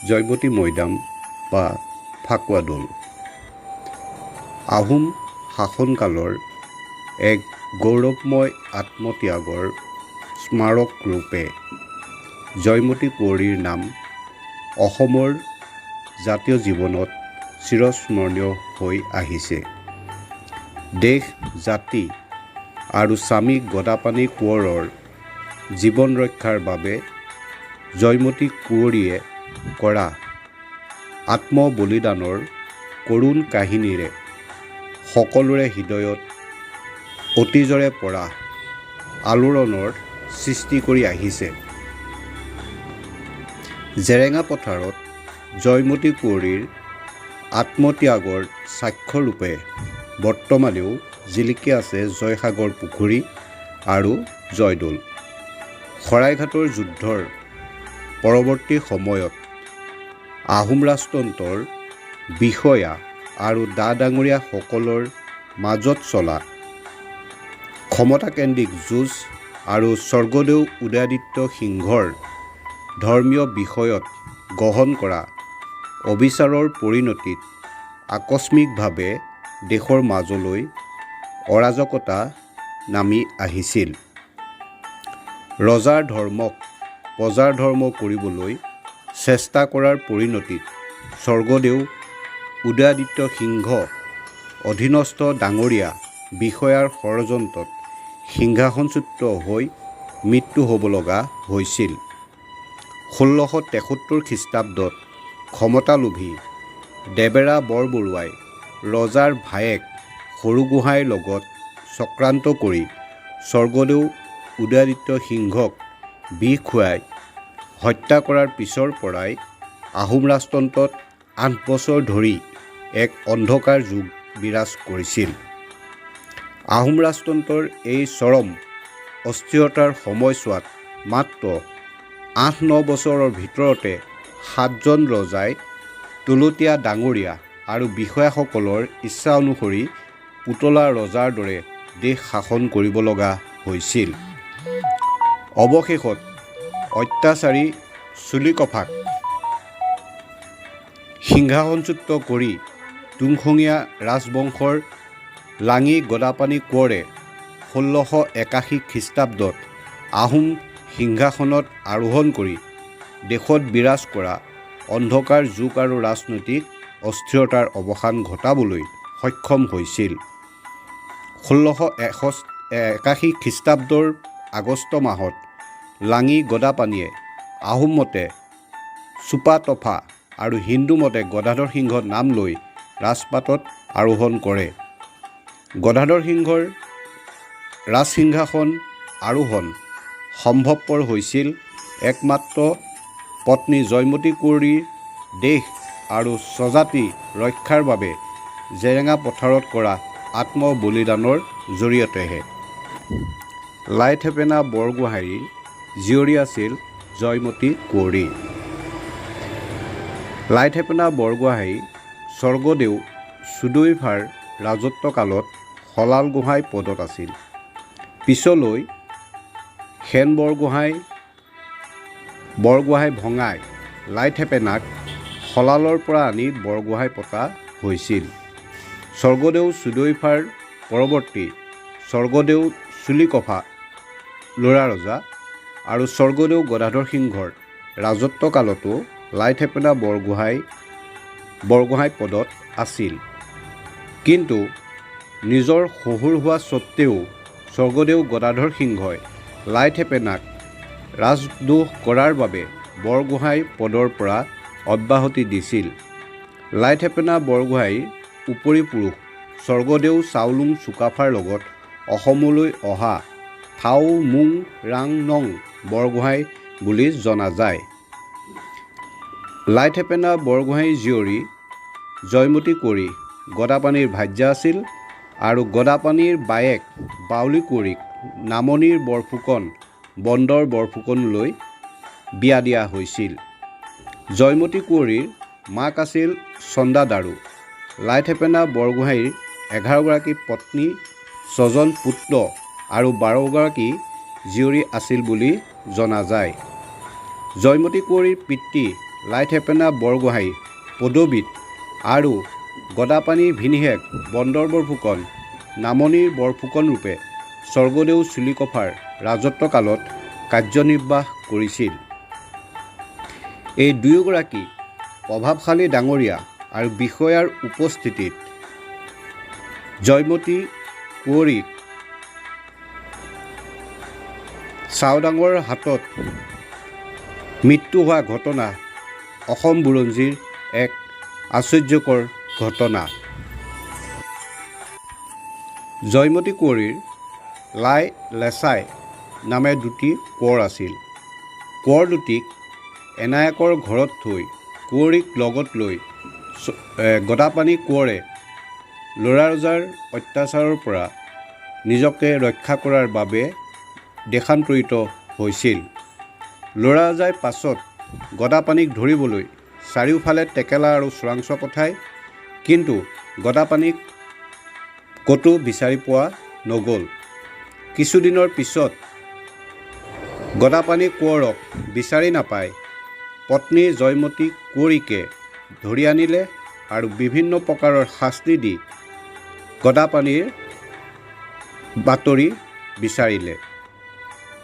জয়মতী মৈদাম বা ফাকুৱা দৌল। আহোম শাসনকালৰ এক গৌৰৱময় আত্মত্যাগৰ স্মাৰক ৰূপে জয়মতী কুঁৱৰীৰ নাম অসমৰ জাতীয় জীৱনত চিৰস্মৰণীয় হৈ আহিছে। দেশ, জাতি আৰু স্বামী গদাপাণি কোঁৱৰৰ জীৱন ৰক্ষাৰ বাবে জয়মতী কুঁৱৰীয়ে কৰা আত্মবলিদানৰ কৰুণ কাহিনীৰে সকলোৰে হৃদয়ত অতীজৰে পৰা আলোড়নৰ সৃষ্টি কৰি আহিছে। জেৰেঙা পথাৰত জয়মতী কুঁৱৰীৰ আত্মত্যাগৰ সাক্ষ্যৰূপে বৰ্তমানেও জিলিকি আছে জয়সাগৰ পুখুৰী আৰু জয়দৌল। শৰাইঘাটৰ যুদ্ধৰ পৰৱৰ্তী সময়ত আহোম ৰাজতন্ত্ৰৰ বিষয়া আৰু ডা-ডাঙৰীয়াসকলৰ মাজত চলা ক্ষমতাকেন্দ্ৰিক যুঁজ আৰু স্বৰ্গদেউ উদয়াদিত্য সিংহৰ ধৰ্মীয় বিষয়ত গ্ৰহণ কৰা অবিচাৰৰ পৰিণতিত আকস্মিকভাৱে দেশৰ মাজলৈ অৰাজকতা নামি আহিছিল। ৰজাৰ ধৰ্মক প্ৰজাৰ ধৰ্ম কৰিবলৈ চেষ্টা কৰাৰ পৰিণতিত স্বৰ্গদেউ উদয়াদিত্য সিংহ অধীনস্থ ডাঙৰীয়া বিষয়াৰ ষড়যন্ত্ৰত সিংহাসনচ্যুত হৈ মৃত্যু হ'ব লগা হৈছিল। ১৬৭৩ খ্ৰীষ্টাব্দত ক্ষমতালোভী দেবেৰা বৰবৰুৱাই ৰজাৰ ভায়েক সৰুগোহাঁইৰ লগত চক্ৰান্ত কৰি স্বৰ্গদেউ উদয়াদিত্য সিংহক বিষ খুৱাই হত্যা কৰাৰ পিছৰ পৰাই আহোম ৰাজতন্ত্ৰত ৮ বছৰ ধৰি এক অন্ধকাৰ যুগ বিৰাজ কৰিছিল। আহোম ৰাজতন্ত্ৰৰ এই চৰম অস্থিৰতাৰ সময়ছোৱাত মাত্ৰ ৮-৯ বছৰৰ ভিতৰতে ৭জন ৰজাই তলতীয়া ডাঙৰীয়া আৰু বিষয়াসকলৰ ইচ্ছা অনুসৰি পুতলা ৰজাৰ দৰে দেশ শাসন কৰিব লগা হৈছিল। অৱশেষত অত্যাচাৰী চুলিকফাক সিংহাসনচ্যুত কৰি তুংখঙীয়া ৰাজবংশৰ লাঙি গদাপাণি কোঁৱৰে ১৬৮১ খ্ৰীষ্টাব্দত আহোম সিংহাসনত আৰোহণ কৰি দেশত বিৰাজ কৰা অন্ধকাৰ যুগ আৰু ৰাজনৈতিক অস্থিৰতাৰ অৱসান ঘটাবলৈ সক্ষম হৈছিল। ১৬৮১ খ্ৰীষ্টাব্দৰ আগষ্ট মাহত লাঙি গদাপাণিয়ে আহোম মতে চুপা তফা আৰু হিন্দু মতে গদাধৰ সিংহৰ নাম লৈ ৰাজপাটত আৰোহণ কৰে। গদাধৰ সিংহৰ ৰাজসিংহাসন আৰোহণ সম্ভৱপৰ হৈছিল একমাত্ৰ পত্নী জয়মতী কুঁৱৰীৰ দেশ আৰু স্বজাতি ৰক্ষাৰ বাবে জেৰেঙা পথাৰত কৰা আত্মবলিদানৰ জৰিয়তেহে। লাইথেপেনা বৰগোহাঁইৰ জীয়ৰী আছিল জয়মতী কুঁৱৰী। লাইথেপেনা বৰগোহাঁই স্বৰ্গদেউ সুদৈভাৰ ৰাজত্বকালত শলাল গোহাঁই পদত আছিল। পিছলৈ সেন বৰগোহাঁই ভঙাই লাইথেপেনাক শলালৰ পৰা আনি বৰগোহাঁই পতা হৈছিল। স্বৰ্গদেউ সুদৈভাৰ পৰৱৰ্তী স্বৰ্গদেউ চুলিকফা ল'ৰাৰজা আৰু স্বৰ্গদেউ গদাধৰ সিংহৰ ৰাজত্বকালতো লাইথেপেনা বৰগোহাঁই পদত আছিল। কিন্তু নিজৰ শহুৰ হোৱা স্বত্তেও স্বৰ্গদেউ গদাধৰ সিংহই লাইথেপেনাক ৰাজদ্ৰোহ কৰাৰ বাবে বৰগোহাঁই পদৰ পৰা অব্যাহতি দিছিল। লাইথেপেনা বৰগোহাঁইৰ উপৰিপুৰুষ স্বৰ্গদেউ চাওলুং চুকাফাৰ লগত অসমলৈ অহা থাও মুং ৰাং নং বৰগোহাঁই বুলি জনা যায়। লাইথেপেনা বৰগোহাঁইৰ জীয়ৰী জয়মতী কুঁৱৰী গদাপাণিৰ ভাৰ্যা আছিল আৰু গদাপাণিৰ বায়েক বাউলী কুঁৱৰীক নামনিৰ বৰফুকন বন্দৰ বৰফুকনলৈ বিয়া দিয়া হৈছিল। জয়মতী কুঁৱৰীৰ মাক আছিল চন্দা দাৰু। লাইথেপেনা বৰগোহাঁইৰ 11গৰাকী পত্নী, 6জন পুত্ৰ আৰু 12গৰাকী জীয়ৰী আছিল বুলি জনা যায়। জয়মতী কুঁৱৰীৰ পিতৃ লাইথেপেনা বৰগোহাঁই পদবীত আৰু গদাপাণি ভিনীহেক বন্দৰ বৰফুকন নামনিৰ বৰফুকন ৰূপে স্বৰ্গদেউ চুলিকফাৰ ৰাজত্বকালত কাৰ্যনিৰ্বাহ কৰিছিল। এই দুয়োগৰাকী প্ৰভাৱশালী ডাঙৰীয়া আৰু বিষয়াৰ উপস্থিতিত জয়মতী কুঁৱৰীক চাওদাঙৰ হাতত মৃত্যু হোৱা ঘটনা অসম বুৰঞ্জীৰ এক আশ্চৰ্যকৰ ঘটনা। জয়মতী কুঁৱৰীৰ লাই লেচাই নামে দুটি কোঁৱৰ আছিল। কোঁৱৰ দুটিক এনায়েকৰ ঘৰত থৈ কুঁৱৰীক লগত লৈ গদাপাণি কোঁৱৰে ল'ৰা ৰজাৰ অত্যাচাৰৰ পৰা নিজকে ৰক্ষা কৰাৰ বাবে দেশান্তৰিত হৈছিল। ল'ৰা ৰজাই পাছত গদাপাণিক ধৰিবলৈ চাৰিওফালে টেকেলা আৰু চোৰাংচোৱা পঠায়, কিন্তু গদাপাণিক ক'তো বিচাৰি পোৱা নগ'ল। কিছুদিনৰ পিছত গদাপাণি কোঁৱৰক বিচাৰি নাপায় পত্নী জয়মতী কুঁৱৰীকে ধৰি আনিলে আৰু বিভিন্ন প্ৰকাৰৰ শাস্তি দি গদাপাণিৰ বাতৰি বিচাৰিলে।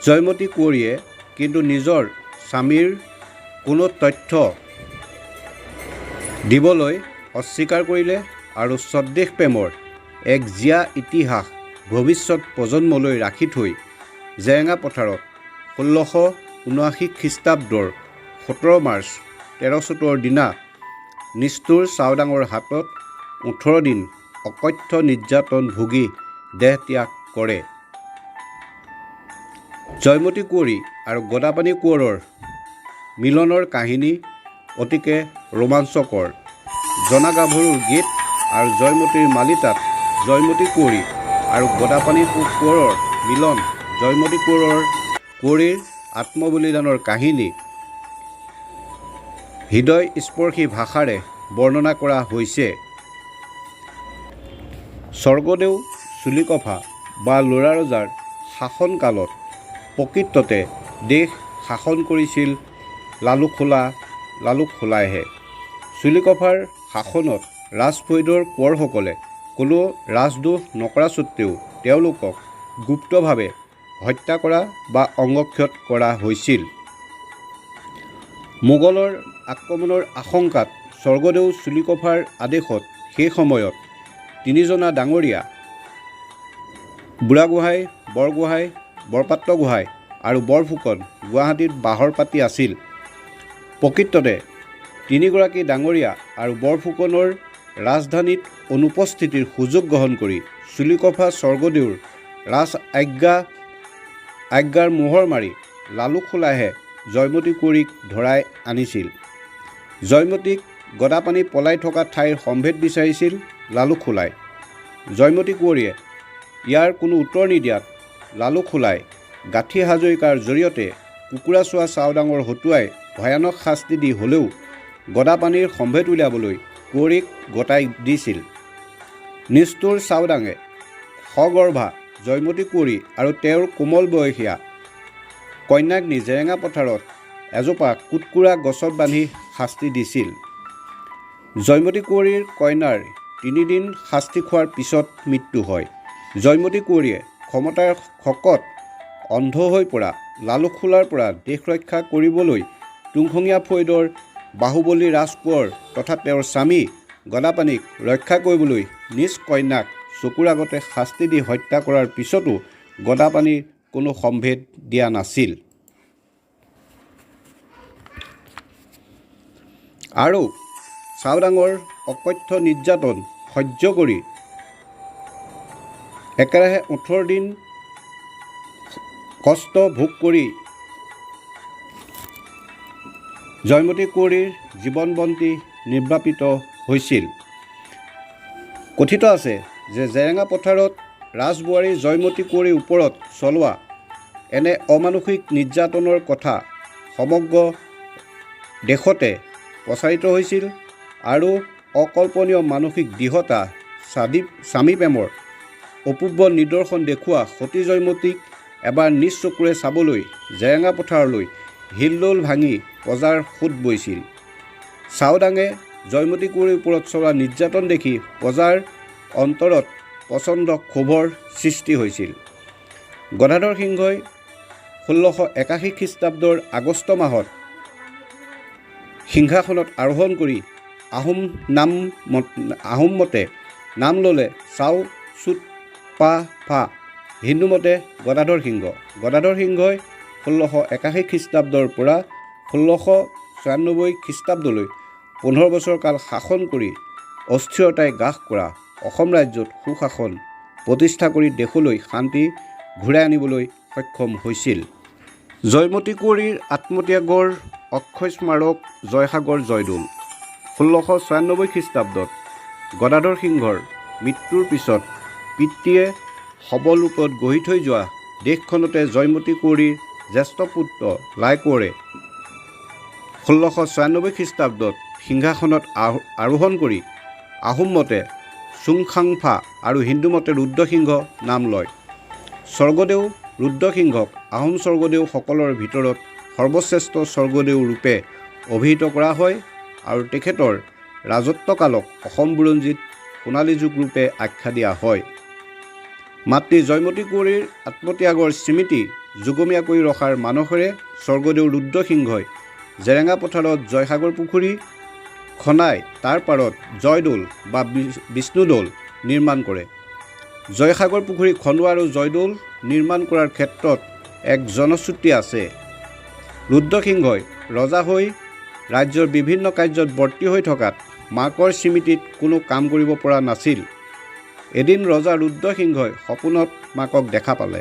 জয়মতী কুঁৱৰীয়ে কিন্তু নিজৰ স্বামীৰ কোনো তথ্য দিবলৈ অস্বীকাৰ কৰিলে আৰু স্বদেশ প্ৰেমৰ এক জীয়া ইতিহাস ভৱিষ্যত প্ৰজন্মলৈ ৰাখি থৈ জেৰেঙা পথাৰত 1679 খ্ৰীষ্টাব্দৰ 17 মাৰ্চ 13 দিনা নিষ্ঠুৰ চাওদাঙৰ হাতত 18 দিন অকথ্য নিৰ্যাতন ভুগি দেহ ত্যাগ কৰে। জয়মতী কুঁৱৰী আৰু গদাপাণি কোঁৱৰৰ মিলনৰ কাহিনী অতিকে ৰোমাঞ্চকৰ। জনা গাভৰুৰ গীত আৰু জয়মতীৰ মালিতাত জয়মতী কুঁৱৰী আৰু গদাপাণি কোঁৱৰৰ মিলন, জয়মতী কুঁৱৰীৰ আত্মবলিদানৰ কাহিনী হৃদয়স্পৰ্শী ভাষাৰে বৰ্ণনা কৰা হৈছে। স্বৰ্গদেউ চুলিকফা বা ল'ৰা ৰজাৰ শাসনকালত প্ৰকৃততে দেশ শাসন কৰিছিল লালুক খোলাইহে। চুলিকফাৰ শাসনত ৰাজফৈদৰ কোঁৱৰসকলে কোনো ৰাজদোষ নকৰা স্বত্বেও তেওঁলোকক গুপ্তভাৱে হত্যা কৰা বা অংগক্ষত কৰা হৈছিল। মোগলৰ আক্ৰমণৰ আশংকাত স্বৰ্গদেউ চুলিকফাৰ আদেশত সেই সময়ত তিনিজনা ডাঙৰীয়া বুঢ়াগোহাঁই, বৰগোহাঁই, বৰপাত্ৰ গোহাঁই আৰু বৰফুকন গুৱাহাটীত বাহৰ পাতি আছিল। প্ৰকৃততে তিনিগৰাকী ডাঙৰীয়া আৰু বৰফুকনৰ ৰাজধানীত অনুপস্থিতিৰ সুযোগ গ্ৰহণ কৰি চুলিকফা স্বৰ্গদেউৰ ৰাজ আজ্ঞাৰ মোহৰ মাৰি লালুক খোলাইহে জয়মতী কুঁৱৰীক ধৰাই আনিছিল। জয়মতীক গদাপাণি পলাই থকা ঠাইৰ সম্ভেদ বিচাৰিছিল লালুক খোলাই। জয়মতী কুঁৱৰীয়ে ইয়াৰ কোনো উত্তৰ নিদিয়াত লালুক খোলাই গাঁঠি হাজৰিকাৰ জৰিয়তে কুকুৰা চোৱা চাওদাঙৰ হতুৱাই ভয়ানক শাস্তি দি হ'লেও গদাপাণিৰ সম্ভেদ উলিয়াবলৈ কুঁৱৰীক গতাই দিছিল। নিষ্ঠুৰ চাওদাঙে সগৰ্ভা জয়মতী কুঁৱৰী আৰু তেওঁৰ কোমল বয়সীয়া কন্যাক নি জেৰেঙা পথাৰত এজোপা কুটকুৰা গছত বান্ধি শাস্তি দিছিল। জয়মতী কুঁৱৰীৰ কন্যাৰ 3 দিন শাস্তি খোৱাৰ পিছত মৃত্যু হয়। জয়মতী কুঁৱৰীয়ে ক্ষমতাৰ শকত অন্ধ হৈ পৰা লালুক খোলাৰ পৰা দেশ ৰক্ষা কৰিবলৈ তুংখঙীয়া ফৈদৰ বাহুবলী ৰাজকোঁৱৰ তথা তেওঁৰ স্বামী গদাপাণিক ৰক্ষা কৰিবলৈ নিজ কন্যাক চকুৰ আগতে শাস্তি দি হত্যা কৰাৰ পিছতো গদাপাণিৰ কোনো সম্ভেদ দিয়া নাছিল। আৰু চাওদাঙৰ অকথ্য নিৰ্যাতন সহ্য কৰি একেৰাহে 18 দিন কষ্ট ভোগ কৰি জয়মতী কুঁৱৰীৰ জীৱনবন্তি নিৰ্বাপিত হৈছিল। কথিত আছে যে জেৰেঙা পথাৰত ৰাজবোৱাৰী জয়মতী কুঁৱৰীৰ ওপৰত চলোৱা এনে অমানুষিক নিৰ্যাতনৰ কথা সমগ্ৰ দেশতে প্ৰচাৰিত হৈছিল আৰু অকল্পনীয় মানসিক দৃঢ়তা, স্বামী প্ৰেমৰ অপূৰ্ব নিদৰ্শন দেখুওৱা সতী জয়মতীক এবাৰ নিজ চকুৰে চাবলৈ জেৰেঙা পথাৰলৈ হিলদৌল ভাঙি প্ৰজাৰ সোঁত বৈছিল। চাওদাঙে জয়মতী কুঁৱৰীৰ ওপৰত চলোৱা নিৰ্যাতন দেখি প্ৰজাৰ অন্তৰত প্ৰচণ্ড ক্ষোভৰ সৃষ্টি হৈছিল। গদাধৰ সিংহই 1681 খ্ৰীষ্টাব্দৰ আগষ্ট মাহত সিংহাসনত আৰোহণ কৰি আহোম মতে নাম ল'লে চাও চুত পা ফা, হিন্দু মতে গদাধৰ সিংহ। গদাধৰ সিংহই 1681 খ্ৰীষ্টাব্দৰ পৰা 1696 খ্ৰীষ্টাব্দলৈ 15 বছৰ কাল শাসন কৰি অস্থিৰতাই গ্ৰাস কৰা অসম ৰাজ্যত সুশাসন প্ৰতিষ্ঠা কৰি দেশলৈ শান্তি ঘূৰাই আনিবলৈ সক্ষম হৈছিল। জয়মতী কুঁৱৰীৰ আত্মত্যাগৰ অক্ষয় স্মাৰক জয়সাগৰ জয়দৌল। 1696 খ্ৰীষ্টাব্দত গদাধৰ সিংহৰ মৃত্যুৰ পিছত পিতৃয়ে সবল ৰূপত গঢ়ি থৈ যোৱা দেশখনতে জয়মতী কুঁৱৰীৰ জ্যেষ্ঠ পুত্ৰ লাই কোঁৱৰে 1696 খ্ৰীষ্টাব্দত সিংহাসনত আৰোহণ কৰি আহোম মতে চুংখাংফা আৰু হিন্দু মতে ৰুদ্ৰসিংহ নাম লয়। স্বৰ্গদেউ ৰুদ্ৰসিংহক আহোম স্বৰ্গদেউসকলৰ ভিতৰত সৰ্বশ্ৰেষ্ঠ স্বৰ্গদেউ ৰূপে অভিহিত কৰা হয় আৰু তেখেতৰ ৰাজত্বকালক অসম বুৰঞ্জীত সোণালী যুগ ৰূপে আখ্যা দিয়া হয়। মাতৃ জয়মতী কুঁৱৰীৰ আত্মত্যাগৰ স্মৃতি যুগমীয়া কৰি ৰখাৰ মানসেৰে স্বৰ্গদেউ ৰুদ্ৰসিংহই জেৰেঙা পথাৰত জয়সাগৰ পুখুৰী খনাই তাৰ পাৰত জয়দৌল বা বিষ্ণুদৌল নিৰ্মাণ কৰে। জয়সাগৰ পুখুৰী খন্দোৱা আৰু জয়দৌল নিৰ্মাণ কৰাৰ ক্ষেত্ৰত এক জনশ্ৰুতি আছে। ৰুদ্ৰসিংহই ৰজা হৈ ৰাজ্যৰ বিভিন্ন কাৰ্যত বৰ্তি হৈ থকাত মাকৰ স্মৃতিত কোনো কাম কৰিব পৰা নাছিল। এদিন ৰজা ৰুদ্ৰসিংহই সপোনত মাকক দেখা পালে।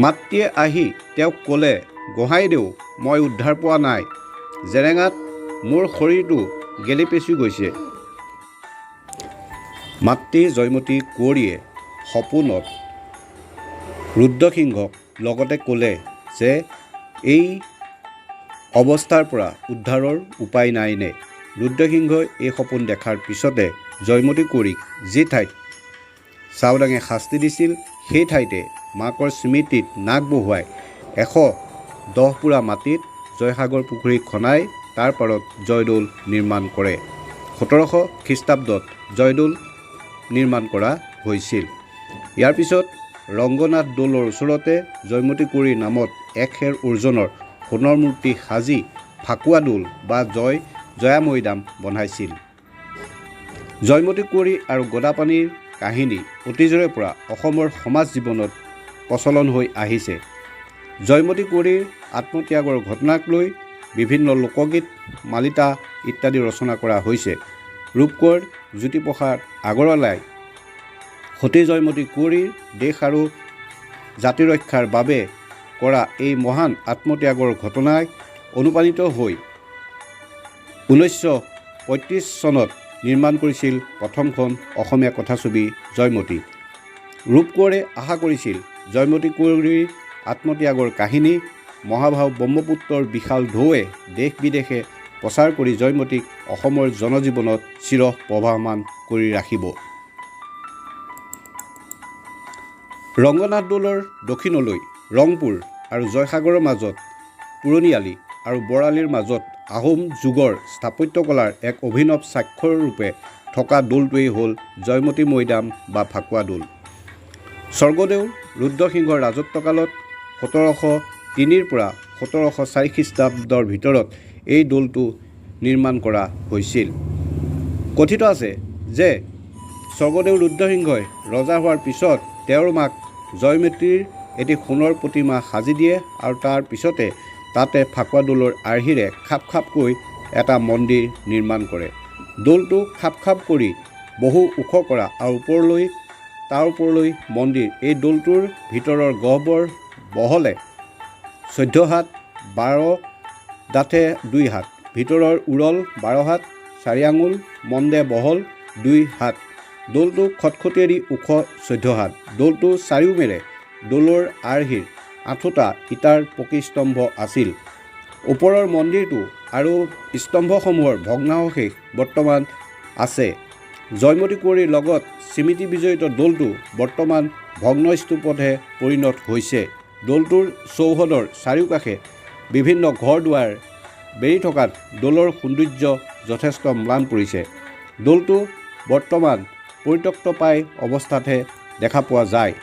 মাতৃয়ে আহি তেওঁক ক'লে, গোহাঁইদেউ, মই উদ্ধাৰ পোৱা নাই, জেৰেঙাত মোৰ শৰীৰটো গেলি পেচি গৈছে। মাতৃ জয়মতী কুঁৱৰীয়ে সপোনত ৰুদ্ৰসিংহক লগতে ক'লে যে এই অৱস্থাৰ পৰা উদ্ধাৰৰ উপায় নাইনে। ৰুদ্ৰসিংহই এই সপোন দেখাৰ পিছতে জয়মতী কুঁৱৰীক যি ঠাইত চাওদাঙে শাস্তি দিছিল সেই ঠাইতে মাকৰ স্মৃতিত নাক বহুৱাই 110 পুৰা মাটিত জয়সাগৰ পুখুৰী খনাই তাৰ পাৰত জয়দৌল নিৰ্মাণ কৰে। 1700 খ্ৰীষ্টাব্দত জয়দৌল নিৰ্মাণ কৰা হৈছিল। ইয়াৰ পিছত ৰংগনাথ দৌলৰ ওচৰতে জয়মতী কুঁৱৰীৰ নামত এক খেৰ ওজনৰ সোণৰ মূৰ্তি সাজি ফাকুৱা দৌল বা জয়া মৈদাম বনাইছিল। জয়মতী কুঁৱৰী আৰু গদাপানীৰ কাহিনী অতীজৰে পৰা অসমৰ সমাজ জীৱনত প্ৰচলন হৈ আহিছে। জয়মতী কুঁৱৰীৰ আত্মত্যাগৰ ঘটনাক লৈ বিভিন্ন লোকগীত, মালিতা ইত্যাদি ৰচনা কৰা হৈছে। ৰূপকোঁৱৰ জ্যোতিপ্ৰসাদ আগৰৱালাই সতী জয়মতী কুঁৱৰীৰ দেশ আৰু জাতি ৰক্ষাৰ বাবে কৰা এই মহান আত্মত্যাগৰ ঘটনাই অনুপ্ৰাণিত হৈ 1935 চনত নিৰ্মাণ কৰিছিল প্ৰথমখন অসমীয়া কথাছবি জয়মতী। ৰূপকোঁৱৰে আশা কৰিছিল জয়মতী কুঁৱৰীৰ আত্মত্যাগৰ কাহিনী মহাভাৱ ব্ৰহ্মপুত্ৰৰ বিশাল ঢৌৱে দেশ বিদেশে প্ৰচাৰ কৰি জয়মতীক অসমৰ জনজীৱনত চিৰ প্ৰভাৱমান কৰি ৰাখিব। ৰংগনাথ দৌলৰ দক্ষিণলৈ ৰংপুৰ আৰু জয়সাগৰৰ মাজত পুৰণিয়ালি আৰু বৰালিৰ মাজত আহোম যুগৰ স্থাপত্যকলাৰ এক অভিনৱ স্বাক্ষৰৰূপে থকা দৌলটোৱেই হ'ল জয়মতী মৈদাম বা ফাকুৱা দৌল। স্বৰ্গদেউ ৰুদ্ৰসিংহৰ ৰাজত্বকালত 1703 পৰা 1704 খ্ৰীষ্টাব্দৰ ভিতৰত এই দৌলটো নিৰ্মাণ কৰা হৈছিল। কথিত আছে যে স্বৰ্গদেউ ৰুদ্ৰসিংহই ৰজা হোৱাৰ পিছত তেওঁৰ মাক জয়মতীৰ এটি সোণৰ প্ৰতিমা সাজি দিয়ে আৰু তাৰ পিছতে তাতে ফাকুৱা দৌলৰ আৰ্হিৰে খাপ খাপকৈ এটা মন্দিৰ নিৰ্মাণ কৰে। দৌলটো খাপ খাপ কৰি বহু ওখ কৰা আৰু তাৰ ওপৰলৈ মন্দিৰ। এই দৌলটোৰ ভিতৰৰ গহ্বৰ বহলে 14 হাত, 12 ডাঠে 2 হাত, ভিতৰৰ উৰল 12 হাত, 4 আঙুল, মন্দে বহল 2 হাত। দৌলটো খটখটিয়েদি ওখ 14 হাত। দৌলটো চাৰিওমেৰে দৌলৰ আৰ্হিৰ 8টা ইটাৰ পকী স্তম্ভ আছিল। ওপৰৰ মন্দিৰটো আৰু স্তম্ভসমূহৰ ভগ্নাৱশেষ বৰ্তমান আছে। জয়মতী কুঁৱৰীৰ লগত স্মৃতি বিজড়িত দৌলটো বৰ্তমান ভগ্নস্তূপতহে পৰিণত হৈছে। দৌলটোৰ চৌহদৰ চাৰিওকাষে বিভিন্ন ঘৰ দুৱাৰ বেৰি থকাত দৌলৰ সৌন্দৰ্য যথেষ্ট ম্লান পৰিছে। দৌলটো বৰ্তমান পৰিত্যক্ত প্ৰায় অৱস্থাতহে দেখা পোৱা যায়।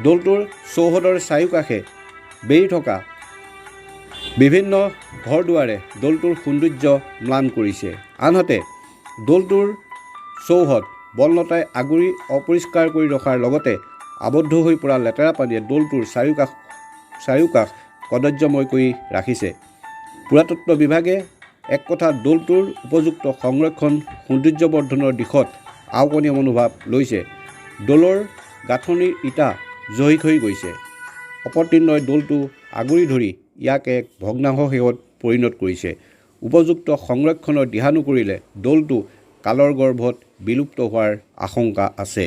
দৌলটোৰ চৌহদৰ চাৰিওকাষে বেৰি থকা বিভিন্ন ঘৰ দুৱাৰে দৌলটোৰ সৌন্দৰ্য ম্লান কৰিছে। আনহাতে দৌলটোৰ চৌহদ বনলতাই আগুৰি অপৰিষ্কাৰ কৰি ৰখাৰ লগতে আবদ্ধ হৈ পৰা লেতেৰা পানীয়ে দৌলটোৰ চাৰিওকাষ কদৰ্যময় কৰি ৰাখিছে। পুৰাতত্ব বিভাগে এক কথাত দৌলটোৰ উপযুক্ত সংৰক্ষণ সৌন্দৰ্যবৰ্ধনৰ দিশত আওকণীয় মনোভাৱ লৈছে। দৌলৰ গাঁথনিৰ ইটা জহিক হৈ গৈছে। অপতৃণই দৌলটো আগুৰি ধৰি ইয়াক এক ভগ্নাৱশেষত পৰিণত কৰিছে। উপযুক্ত সংৰক্ষণৰ দিহা নকৰিলে দৌলটো কালৰ গৰ্ভত বিলুপ্ত হোৱাৰ আশংকা আছে।